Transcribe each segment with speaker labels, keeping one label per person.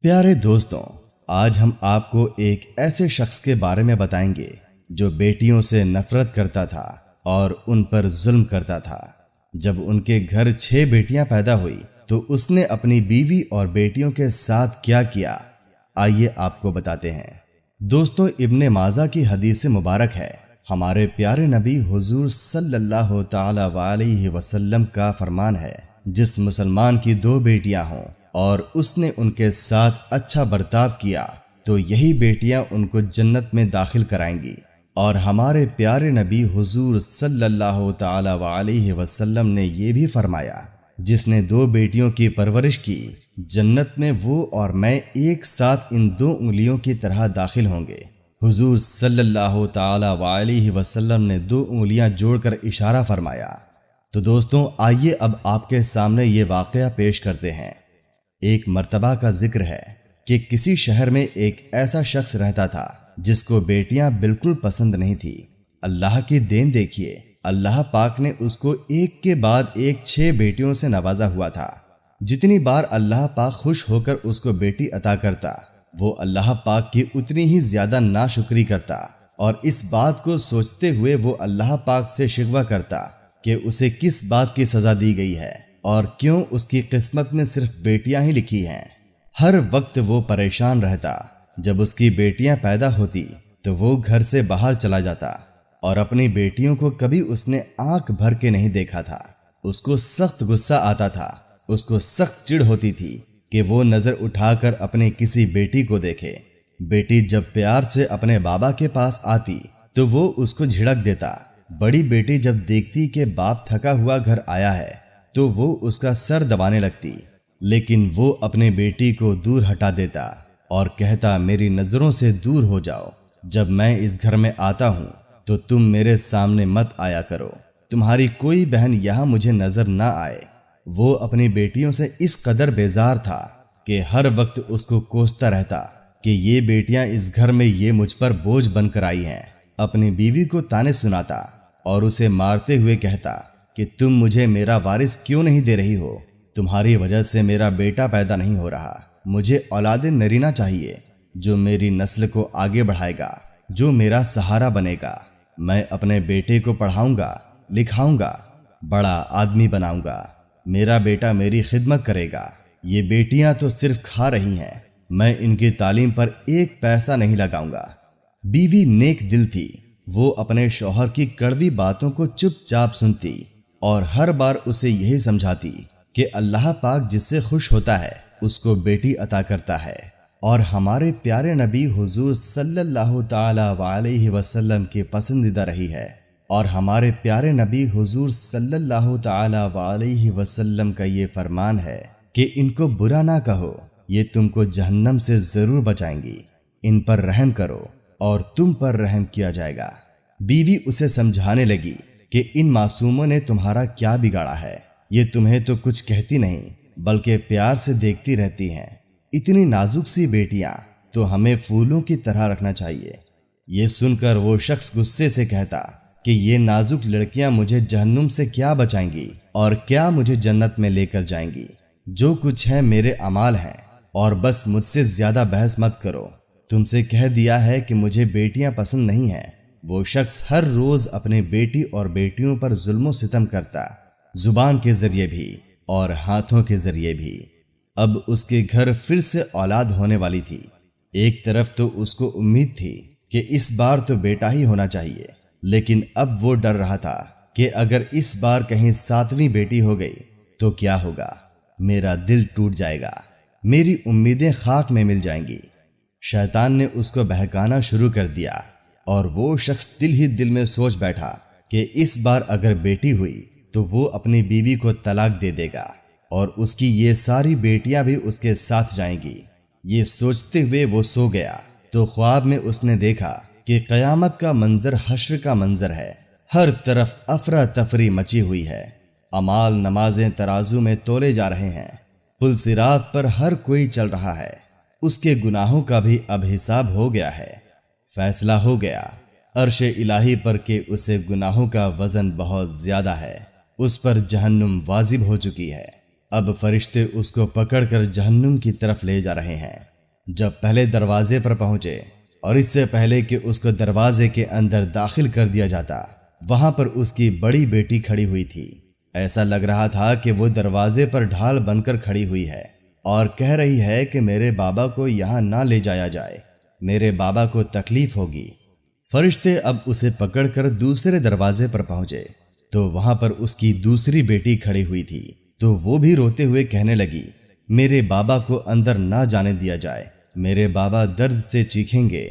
Speaker 1: प्यारे दोस्तों, आज हम आपको एक ऐसे शख्स के बारे में बताएंगे जो बेटियों से नफरत करता था और उन पर जुल्म करता था। जब उनके घर 6 बेटियां पैदा हुई तो उसने अपनी बीवी और बेटियों के साथ क्या किया, आइए आपको बताते हैं। दोस्तों, इब्ने माजा की हदीस मुबारक है। हमारे प्यारे नबी हुजूर सल्लल्लाहु ताला अलैहि वसल्लम का फरमान है, जिस मुसलमान की 2 बेटियां हों और उसने उनके साथ अच्छा बर्ताव किया तो यही बेटियां उनको जन्नत में दाखिल कराएंगी। और हमारे प्यारे नबी हुजूर सल्लल्लाहु ताला अलैहि वसल्लम ने ये भी फरमाया, जिसने 2 बेटियों की परवरिश की, जन्नत में वो और मैं एक साथ इन 2 उंगलियों की तरह दाखिल होंगे। हुजूर सल्लल्लाहु ताला अलैहि वसल्लम ने 2 उंगलियां जोड़कर इशारा फरमाया। तो दोस्तों, आइए अब आपके सामने ये वाकया पेश करते हैं। एक मर्तबा का जिक्र है कि किसी शहर में एक ऐसा शख्स रहता था जिसको बेटियां बिल्कुल पसंद नहीं थी। अल्लाह की देन देखिए, अल्लाह पाक ने उसको एक के बाद एक 6 बेटियों से नवाजा हुआ था। जितनी बार अल्लाह पाक खुश होकर उसको बेटी अता करता, वो अल्लाह पाक की उतनी ही ज्यादा नाशुक्री करता और इस बात को सोचते हुए वो अल्लाह पाक से शिकवा करता कि उसे किस बात की सजा दी गई है और क्यों उसकी किस्मत में सिर्फ बेटियां ही लिखी हैं। हर वक्त वो परेशान रहता। जब उसकी बेटियां पैदा होती तो वो घर से बाहर चला जाता और अपनी बेटियों को कभी उसने आंख भर के नहीं देखा था। उसको सख्त गुस्सा आता था, उसको सख्त चिढ़ होती थी कि वो नजर उठाकर अपने किसी बेटी को देखे। बेटी जब प्यार से अपने बाबा के पास आती तो वो उसको झिड़क देता। बड़ी बेटी जब देखती कि बाप थका हुआ घर आया है तो वो उसका सर दबाने लगती, लेकिन वो अपने बेटी को दूर हटा देता और कहता, मेरी नजरों से दूर हो जाओ। जब मैं इस घर में आता हूँ तो तुम मेरे सामने मत आया करो, तुम्हारी कोई बहन यहाँ मुझे नजर ना आए। वो अपनी बेटियों से इस कदर बेजार था कि हर वक्त उसको कोसता रहता कि ये बेटियां इस घर में ये मुझ पर बोझ बनकर आई हैं। अपनी बीवी को ताने सुनाता और उसे मारते हुए कहता कि तुम मुझे मेरा वारिस क्यों नहीं दे रही हो, तुम्हारी वजह से मेरा बेटा पैदा नहीं हो रहा। मुझे औलादे नरीना चाहिए जो मेरी नस्ल को आगे बढ़ाएगा, जो मेरा सहारा बनेगा। मैं अपने बेटे को पढ़ाऊंगा, लिखाऊंगा, बड़ा आदमी बनाऊंगा। मेरा बेटा मेरी खिदमत करेगा। ये बेटियां तो सिर्फ खा रही हैं, मैं इनकी तालीम पर एक पैसा नहीं लगाऊंगा। बीवी नेक दिल थी, वो अपने शौहर की कड़वी बातों को चुपचाप सुनती और हर बार उसे यही समझाती कि अल्लाह पाक जिससे खुश होता है उसको बेटी अता करता है। और हमारे प्यारे नबी हुजूर सल्लल्लाहु ताला अलैहि वसल्लम की पसंदीदा रही है। और हमारे प्यारे नबी हुजूर सल्लल्लाहु ताला अलैहि वसल्लम का ये फरमान है कि इनको बुरा ना कहो, ये तुमको जहन्नम से जरूर बचाएंगी। इन पर रहम करो और तुम पर रहम किया जाएगा। बीवी उसे समझाने लगी कि इन मासूमों ने तुम्हारा क्या बिगाड़ा है, ये तुम्हें तो कुछ कहती नहीं बल्कि प्यार से देखती रहती हैं। इतनी नाजुक सी बेटियां तो हमें फूलों की तरह रखना चाहिए। ये सुनकर वो शख्स गुस्से से कहता कि ये नाजुक लड़कियां मुझे जहन्नुम से क्या बचाएंगी और क्या मुझे जन्नत में लेकर जाएंगी। जो कुछ है मेरे अमाल हैं और बस मुझसे ज्यादा बहस मत करो। तुमसे कह दिया है कि मुझे बेटियां पसंद नहीं हैं। वो शख्स हर रोज अपने बेटी और बेटियों पर जुल्म सितम करता, जुबान के जरिए भी और हाथों के जरिए भी। अब उसके घर फिर से औलाद होने वाली थी। एक तरफ तो उसको उम्मीद थी कि इस बार तो बेटा ही होना चाहिए, लेकिन अब वो डर रहा था कि अगर इस बार कहीं 7वीं बेटी हो गई तो क्या होगा। मेरा दिल टूट जाएगा, मेरी उम्मीदें खाक में मिल जाएंगी। शैतान ने उसको बहकाना शुरू कर दिया और वो शख्स दिल ही दिल में सोच बैठा कि इस बार अगर बेटी हुई तो वो अपनी बीवी को तलाक दे देगा और उसकी ये सारी बेटियां भी उसके साथ जाएंगी। ये सोचते हुए वो सो गया तो ख्वाब में उसने देखा कि कयामत का मंजर हश्र का मंजर है। हर तरफ अफरा तफरी मची हुई है। अमाल नमाजें तराजू में तोले जा रहे हैं। पुल सिरात पर हर कोई चल रहा है। उसके गुनाहों का भी अब हिसाब हो गया है। फैसला हो गया अर्श इलाही पर कि उसे गुनाहों का वजन बहुत ज्यादा है। उस पर जहन्नुम वाजिब हो चुकी है। अब फरिश्ते उसको पकड़कर जहन्नुम की तरफ ले जा रहे हैं। جب پہلے دروازے پر پہنچے اور اس سے پہلے کہ اس کو دروازے کے اندر داخل کر دیا جاتا، وہاں پر اس کی بڑی بیٹی کھڑی ہوئی تھی۔ ایسا لگ رہا تھا کہ وہ دروازے پر ڈھال بن کر کھڑی ہوئی ہے اور کہہ رہی ہے کہ میرے بابا کو یہاں نہ لے جایا جائے، میرے بابا کو تکلیف ہوگی۔ فرشتے اب اسے پکڑ کر دوسرے دروازے پر پہنچے تو وہاں پر اس کی دوسری بیٹی کھڑی ہوئی تھی، تو وہ بھی روتے ہوئے کہنے لگی، میرے بابا کو اندر نہ جانے دیا جائے، میرے بابا درد سے چیخیں گے۔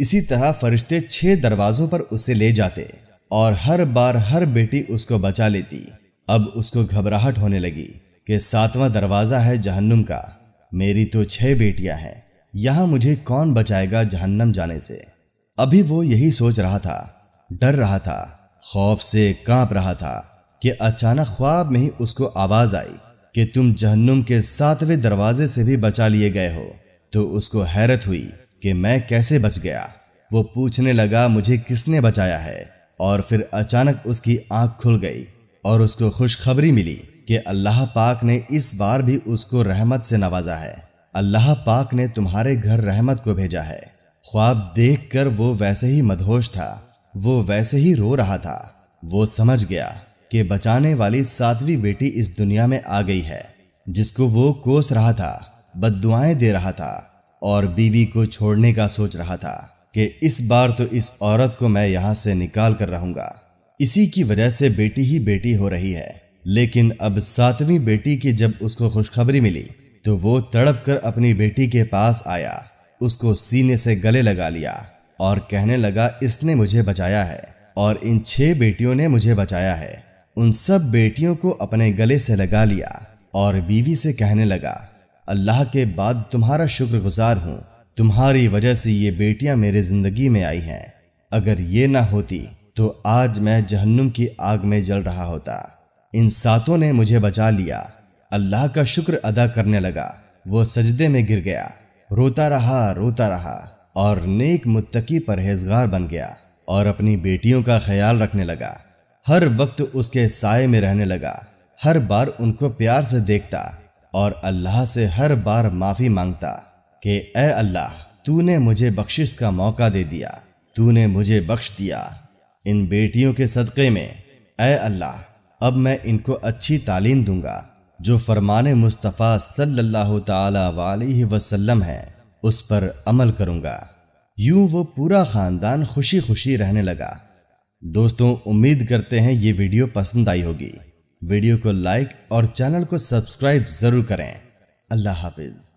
Speaker 1: اسی طرح فرشتے 6 دروازوں پر اسے لے جاتے اور ہر بار ہر بیٹی اس کو بچا لیتی۔ اب اس کو گھبراہٹ ہونے لگی کہ 7واں دروازہ ہے جہنم کا، میری تو 6 بیٹیاں ہیں، یہاں مجھے کون بچائے گا جہنم جانے سے۔ ابھی وہ یہی سوچ رہا تھا، ڈر رہا تھا، خوف سے کانپ رہا تھا کہ اچانک خواب میں ہی اس کو آواز آئی کہ تم جہنم کے 7ویں دروازے سے بھی بچا لیے گئے ہو۔ تو اس کو حیرت ہوئی کہ میں کیسے بچ گیا۔ وہ پوچھنے لگا مجھے کس نے بچایا ہے، اور پھر اچانک اس کی آنکھ کھل گئی اور اس کو خوشخبری ملی کہ اللہ پاک نے اس بار بھی اس کو رحمت سے نوازا ہے، اللہ پاک نے تمہارے گھر رحمت کو بھیجا ہے۔ خواب دیکھ کر وہ ویسے ہی مدہوش تھا، وہ ویسے ہی رو رہا تھا۔ وہ سمجھ گیا کہ بچانے والی 7ویں بیٹی اس دنیا میں آ گئی ہے، جس کو وہ کوس رہا تھا، بد دعائیں دے رہا تھا اور بیوی کو چھوڑنے کا سوچ رہا تھا کہ اس بار تو اس عورت کو میں یہاں سے نکال کر رہوں گا۔ اسی کی وجہ سے بیٹی ہی بیٹی ہو رہی ہے۔ لیکن اب 7ویں بیٹی کی جب اس کو خوشخبری ملی تو وہ تڑپ کر اپنی بیٹی کے پاس آیا، اس کو سینے سے گلے لگا لیا اور کہنے لگا اس نے مجھے بچایا ہے اور ان 6 بیٹیوں نے مجھے بچایا ہے۔ ان سب بیٹیوں کو اپنے گلے سے لگا لیا اور بیوی سے کہنے لگا، اللہ کے بعد تمہارا شکر گزار ہوں، تمہاری وجہ سے یہ بیٹیاں میرے زندگی میں آئی ہیں، اگر یہ نہ ہوتی تو آج میں جہنم کی آگ میں جل رہا ہوتا۔ ان 7 نے مجھے بچا لیا۔ اللہ کا شکر ادا کرنے لگا، وہ سجدے میں گر گیا، روتا رہا اور نیک متقی پرہیزگار بن گیا اور اپنی بیٹیوں کا خیال رکھنے لگا، ہر وقت اس کے سائے میں رہنے لگا، ہر بار ان کو پیار سے دیکھتا اور اللہ سے ہر بار معافی مانگتا کہ اے اللہ تو نے مجھے بخشش کا موقع دے دیا، تو نے مجھے بخش دیا۔ ان بیٹیوں کے صدقے میں اے اللہ اب میں ان کو اچھی تعلیم دوں گا، جو فرمان مصطفیٰ صلی اللہ تعالی علیہ وسلم ہے اس پر عمل کروں گا۔ یوں وہ پورا خاندان خوشی خوشی رہنے لگا۔ دوستوں، امید کرتے ہیں یہ ویڈیو پسند آئی ہوگی۔ ویڈیو کو لائک اور چینل کو سبسکرائب ضرور کریں۔ اللہ حافظ۔